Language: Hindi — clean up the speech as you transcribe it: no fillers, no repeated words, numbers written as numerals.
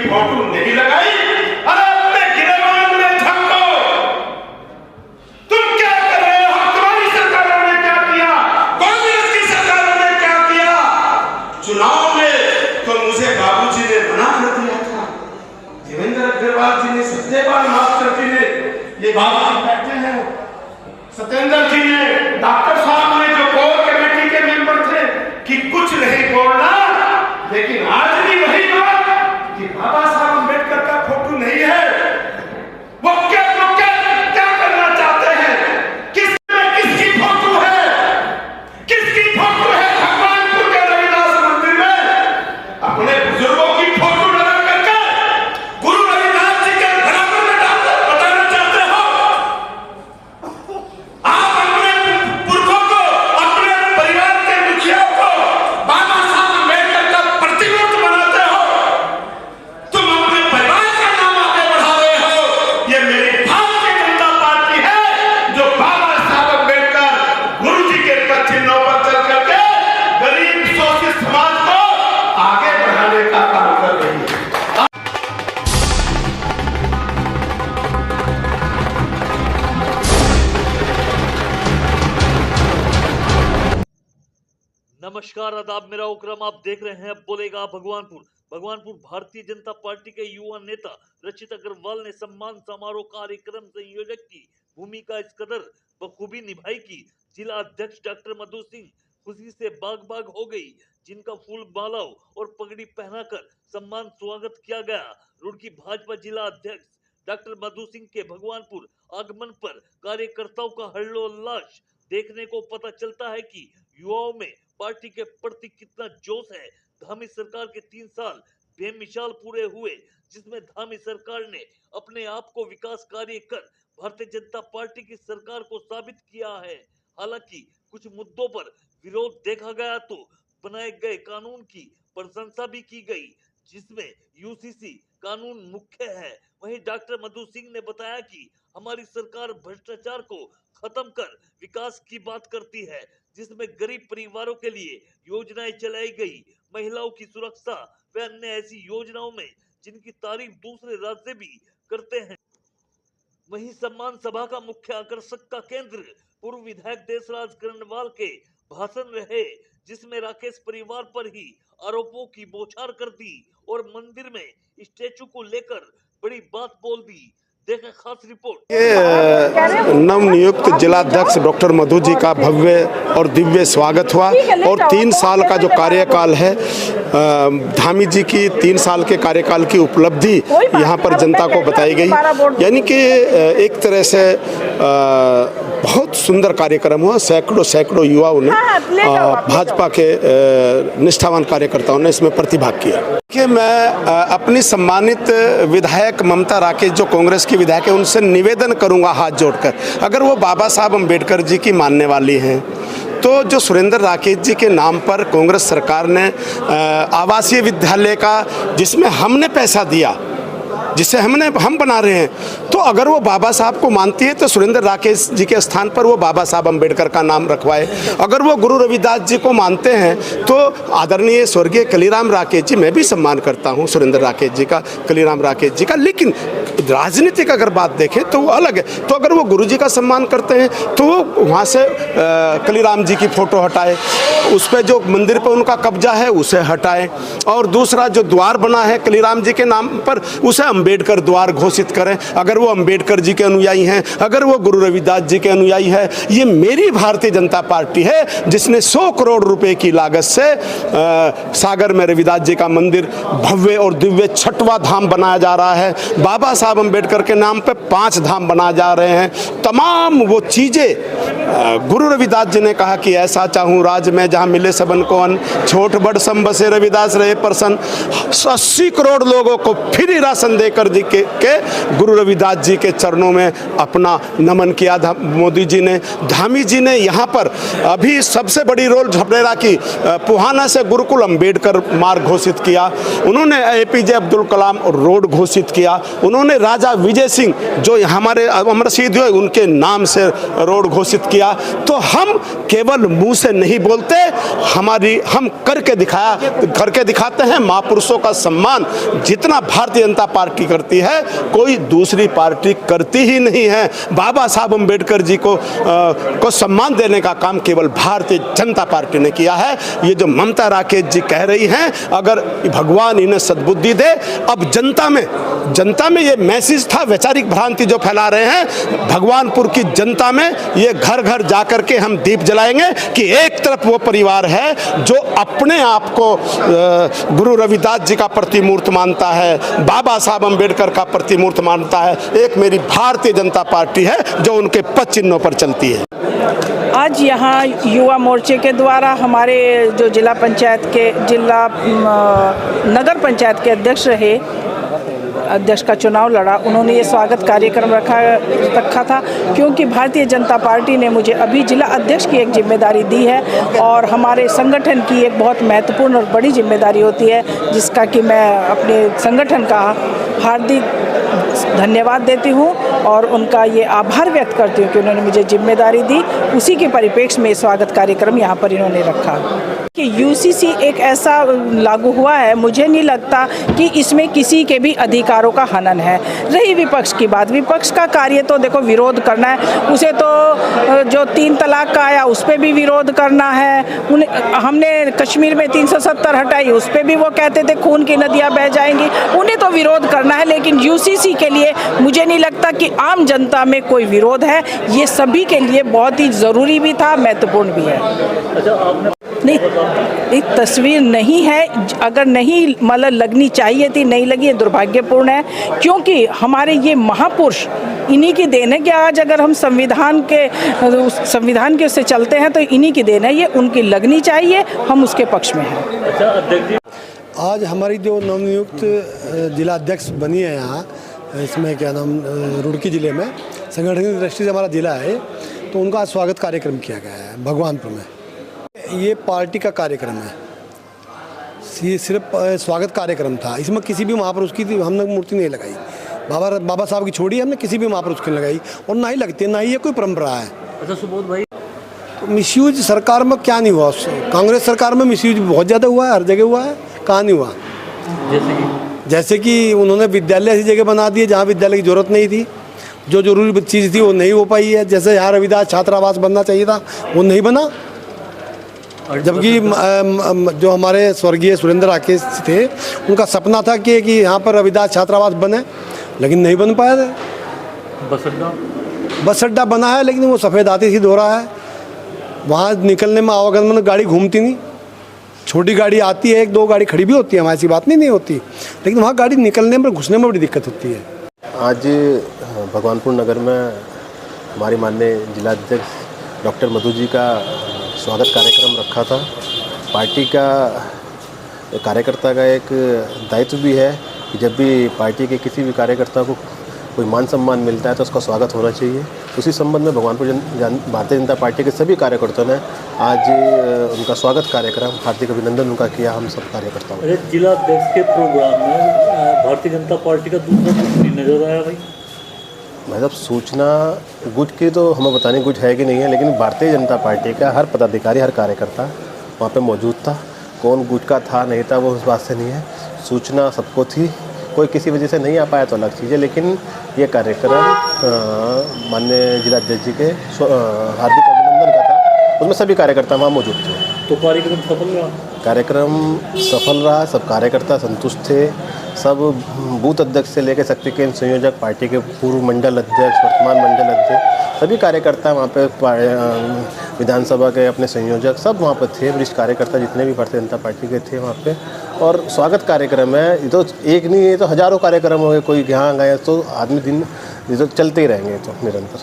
फोटो नहीं लगाई? अरे अपने गिरेबान में झपको। तुम क्या कर रहे हो? तुम्हारी सरकारों ने क्या किया? कांग्रेस की सरकारों ने क्या किया? चुनाव में तो मुझे बाबूजी ने मना कर दिया था, देवेंद्र अग्रवाल जी ने, सत्यपाल मास्टर जी ने, ये बाबूजी बैठे हैं, सत्येंद्र जी ने, डॉक्टर साहब ने, जो कोर कमेटी के मेंबर थे, कि कुछ नहीं बोलना। लेकिन आज भी वही बात कि बाबा साहब अम्बेडकर का फोटो नहीं है। वो क्या करना चाहते हैं? किसकी फोटो है? किसकी फोटो है? भगवानपुर के रविदास मंदिर में अपने बुजुर्गों की फोटो लगा करके गुरु रविदास जी के बराबर में डालकर बताना चाहते हो? आप अपने पुरखों को, अपने परिवार के मुखिया को बाबा साहब अम्बेडकर का प्रतिरूप बनाते हो। तुम अपने परिवार का नाम आगे बढ़ा रहे हो। ये मेरी भारतीय जनता पार्टी है जो बाबा साहब अम्बेडकर गुरु जी के पद चिन्हों पर चल करके गरीब शोषित समाज को आगे बढ़ाने का काम कर रही है। नमस्कार, आदाब, मेरा उकरम, आप देख रहे हैं बोलेगा भगवानपुर। भगवानपुर भारतीय जनता पार्टी के युवा नेता रचित अग्रवाल ने सम्मान समारोह कार्यक्रम संयोजक की भूमिका इस कदर बखूबी निभाई कि जिला अध्यक्ष डॉक्टर मधु सिंह खुशी से बाग बाग हो गई, जिनका फूल मालाओं और पगड़ी पहनाकर सम्मान स्वागत किया गया। रुड़की भाजपा जिला अध्यक्ष डॉक्टर मधु सिंह के भगवानपुर आगमन पर कार्यकर्ताओं का हल्लोल्लास देखने को पता चलता है कि युवाओं में पार्टी के प्रति कितना जोश है। धामी सरकार के 3 साल बेमिसाल पूरे हुए, जिसमें धामी सरकार ने अपने आप को विकास कार्य कर भारतीय जनता पार्टी की सरकार को साबित किया है। हालांकि कुछ मुद्दों पर विरोध देखा गया तो बनाए गए कानून की प्रशंसा भी की गई, जिसमें यूसीसी कानून मुख्य है। वहीं डॉक्टर मधु सिंह ने बताया कि हमारी सरकार भ्रष्टाचार को खत्म कर विकास की बात करती है, जिसमें गरीब परिवारों के लिए योजनाएं चलाई गई, महिलाओं की सुरक्षा व अन्य ऐसी योजनाओं में जिनकी तारीफ दूसरे राज्य भी करते हैं। वहीं सम्मान सभा का मुख्य आकर्षक का केंद्र पूर्व विधायक देशराज कर्णवाल के भाषण रहे, जिसमें राकेश परिवार पर ही आरोपों की बौछार कर दी और मंदिर में स्टैचू को लेकर बड़ी बात बोल दी। देखें खास रिपोर्ट। नवनियुक्त जिलाध्यक्ष डॉक्टर मधु जी का भव्य और दिव्य स्वागत हुआ और 3 साल का जो कार्यकाल है, धामी जी की 3 साल के कार्यकाल की उपलब्धि यहाँ पर जनता को बताई गई। यानी कि एक तरह से बहुत सुंदर कार्यक्रम हुआ। सैकड़ों युवाओं ने, भाजपा के निष्ठावान कार्यकर्ताओं ने इसमें प्रतिभाग किया। कि मैं अपनी सम्मानित विधायक ममता राकेश जो कांग्रेस की विधायक है, उनसे निवेदन करूंगा हाथ जोड़कर, अगर वो बाबा साहब अम्बेडकर जी की मानने वाली हैं तो जो सुरेंद्र राकेश जी के नाम पर कांग्रेस सरकार ने आवासीय विद्यालय का, जिसमें हमने पैसा दिया, जिसे हम बना रहे हैं, तो अगर वो बाबा साहब को मानती है तो सुरेंद्र राकेश जी के स्थान पर वो बाबा साहब अम्बेडकर का नाम रखवाए। अगर वो गुरु रविदास जी को मानते हैं तो आदरणीय स्वर्गीय कलीराम राकेश जी, मैं भी सम्मान करता हूं सुरेंद्र राकेश जी का, कलीराम राकेश जी का, लेकिन राजनीतिक अगर बात देखें तो वो अलग है। तो अगर वो गुरु जी का सम्मान करते हैं तो वो वहाँ से कलीराम जी की फोटो हटाए, उस पर जो मंदिर पर उनका कब्जा है उसे हटाए, और दूसरा जो द्वार बना है कलीराम जी के नाम पर उसे अम्बेडकर द्वार घोषित करें। अगर वो अम्बेडकर जी के अनुयायी हैं, अगर वो गुरु रविदास जी के अनुयायी है, ये मेरी भारतीय जनता पार्टी है जिसने 100 करोड़ रुपए की लागत से सागर में रविदास जी का मंदिर भव्य और दिव्य 6वां धाम बनाया जा रहा है। बाबा साहब अम्बेडकर के नाम पे 5 धाम बनाए जा रहे हैं। तमाम वो चीजें गुरु रविदास जी ने कहा कि ऐसा चाहूं राज में जहां मिले सबन को अन्न, छोट बड़ सम बसे रविदास रहे प्रसन्न। 80 करोड़ लोगों को फ्री राशन दे अम्बेडकर जी के गुरु रविदास जी के चरणों में अपना नमन किया मोदी जी ने। धामी जी ने यहाँ पर अभी सबसे बड़ी रोल झपड़ेरा की पुहाना से गुरुकुल अम्बेडकर मार्ग घोषित किया, उन्होंने APJ अब्दुल कलाम रोड घोषित किया, उन्होंने राजा विजय सिंह जो हमारे अमर शहीद हुए उनके नाम से रोड घोषित किया। तो हम केवल मुंह से नहीं बोलते, हम करके दिखाते हैं। महापुरुषों का सम्मान जितना भारतीय जनता पार्टी करती है कोई दूसरी पार्टी करती ही नहीं है। बाबा साहब अम्बेडकर जी को सम्मान देने का काम केवल भारतीय जनता पार्टी ने किया है। ये जो ममता राकेश जी कह रही हैं, अगर भगवान इन्हें सद्बुद्धि दे, अब जनता में ये मैसेज था, वैचारिक भ्रांति जो फैला रहे हैं, भगवानपुर की जनता में ये घर घर जाकर के हम दीप जलाएंगे कि एक तरफ वो परिवार है जो अपने आप को गुरु रविदास जी का प्रतिमूर्त मानता है, बाबा साहब अम्बेडकर का प्रतिमूर्त मानता है, एक मेरी भारतीय जनता पार्टी है जो उनके पद चिन्हों पर चलती है। आज यहाँ युवा मोर्चे के द्वारा हमारे जो नगर पंचायत के अध्यक्ष का चुनाव लड़ा, उन्होंने ये स्वागत कार्यक्रम रखा था, क्योंकि भारतीय जनता पार्टी ने मुझे अभी जिला अध्यक्ष की एक जिम्मेदारी दी है और हमारे संगठन की एक बहुत महत्वपूर्ण और बड़ी जिम्मेदारी होती है, जिसका कि मैं अपने संगठन का हार्दिक धन्यवाद देती हूँ और उनका ये आभार व्यक्त करती हूँ कि उन्होंने मुझे जिम्मेदारी दी। उसी के परिप्रेक्ष्य में स्वागत कार्यक्रम यहाँ पर इन्होंने रखा कि UCC एक ऐसा लागू हुआ है, मुझे नहीं लगता कि इसमें किसी के भी अधिकारों का हनन है। रही विपक्ष की बात, विपक्ष का कार्य तो देखो विरोध करना है, उसे तो जो 3 तलाक का आया उस पर भी विरोध करना है। हमने कश्मीर में 370 हटाई, उस पर भी वो कहते थे खून की नदियाँ बह जाएंगी, उन्हें तो विरोध करना है। लेकिन UCC के लिए मुझे नहीं लगता कि आम जनता में कोई विरोध है, ये सभी के लिए बहुत ही ज़रूरी भी था, महत्वपूर्ण भी है। नहीं, एक तस्वीर नहीं है, अगर नहीं मतलब लगनी चाहिए थी, नहीं लगी, ये दुर्भाग्यपूर्ण है, क्योंकि हमारे ये महापुरुष इन्हीं की देन है कि आज अगर हम संविधान के उससे चलते हैं तो इन्हीं की देन है, ये उनकी लगनी चाहिए, हम उसके पक्ष में हैं। आज हमारी जो नवनियुक्त जिला अध्यक्ष बनी है यहाँ, इसमें क्या नाम रुड़की ज़िले में संगठन की दृष्टि से हमारा ज़िला है, तो उनका स्वागत कार्यक्रम किया गया है भगवानपुर में। ये पार्टी का कार्यक्रम है, ये सिर्फ स्वागत कार्यक्रम था, इसमें किसी भी महापुरुष की हमने मूर्ति नहीं लगाई, बाबा साहब की छोड़ी हमने किसी भी महापुरुष की लगाई और ना ही लगती है, ना ही ये कोई परंपरा है। अच्छा सुबोध भाई, तो मिसयूज सरकार में क्या नहीं हुआ, कांग्रेस सरकार में मिसयूज बहुत ज़्यादा हुआ है, हर जगह हुआ है, कहाँ नहीं हुआ। जैसे कि उन्होंने विद्यालय ऐसी जगह बना दिए जहाँ विद्यालय की जरूरत नहीं थी, जो जरूरी चीज़ थी वो नहीं हो पाई है। जैसे यहाँ रविदास छात्रावास बनना चाहिए था, वो नहीं बना, जबकि जो हमारे स्वर्गीय सुरेंद्र राकेश थे उनका सपना था कि यहाँ पर रविदास छात्रावास बने, लेकिन नहीं बन पाया था। बस अड्डा बना है, लेकिन वो सफ़ेद हाथी सीध हो रहा है, वहाँ निकलने में आवागमन में गाड़ी घूमती नहीं, छोटी गाड़ी आती है, 1-2 गाड़ी खड़ी भी होती है, हमारी ऐसी बात नहीं होती, लेकिन वहाँ गाड़ी निकलने में घुसने में बड़ी दिक्कत होती है। आज भगवानपुर नगर में हमारे माननीय जिलाध्यक्ष डॉक्टर मधु जी का स्वागत कार्यक्रम रखा था। पार्टी का कार्यकर्ता का एक दायित्व भी है कि जब भी पार्टी के किसी भी कार्यकर्ता को कोई मान सम्मान मिलता है तो उसका स्वागत होना चाहिए। उसी संबंध में भगवानपुर भारतीय जनता पार्टी के सभी कार्यकर्ताओं ने आज उनका स्वागत कार्यक्रम, हार्दिक अभिनंदन उनका किया, हम सब कार्यकर्ताओं। जिला अध्यक्ष के प्रोग्राम में भारतीय जनता पार्टी का दूसरा कुछ नहीं नजर आया भाई? मतलब सूचना गुट की तो हमें बताने गुट है कि नहीं है, लेकिन भारतीय जनता पार्टी का हर पदाधिकारी, हर कार्यकर्ता वहाँ पे मौजूद था। कौन गुट का था नहीं था वो उस बात से नहीं है, सूचना सबको थी, कोई किसी वजह से नहीं आ पाया तो अलग चीज़ है। लेकिन ये कार्यक्रम माननीय जिलाध्यक्ष जी के हार्दिक अभिनंदन का था, उसमें सभी कार्यकर्ता वहाँ मौजूद थे। तो कार्यक्रम सफल रहा? कार्यक्रम सफल रहा, सब कार्यकर्ता संतुष्ट थे। सब बूथ अध्यक्ष से लेकर शक्ति केंद्र संयोजक, पार्टी के पूर्व मंडल अध्यक्ष, वर्तमान मंडल अध्यक्ष, सभी कार्यकर्ता वहाँ पे, विधानसभा के अपने संयोजक सब वहाँ पर थे, वरिष्ठ कार्यकर्ता जितने भी भारतीय जनता पार्टी के थे वहाँ पे। और स्वागत कार्यक्रम है, ये तो एक नहीं, ये तो हज़ारों कार्यक्रम हो गए, कोई यहाँ गए तो आदमी दिन ये तो चलते ही रहेंगे तो निरंतर।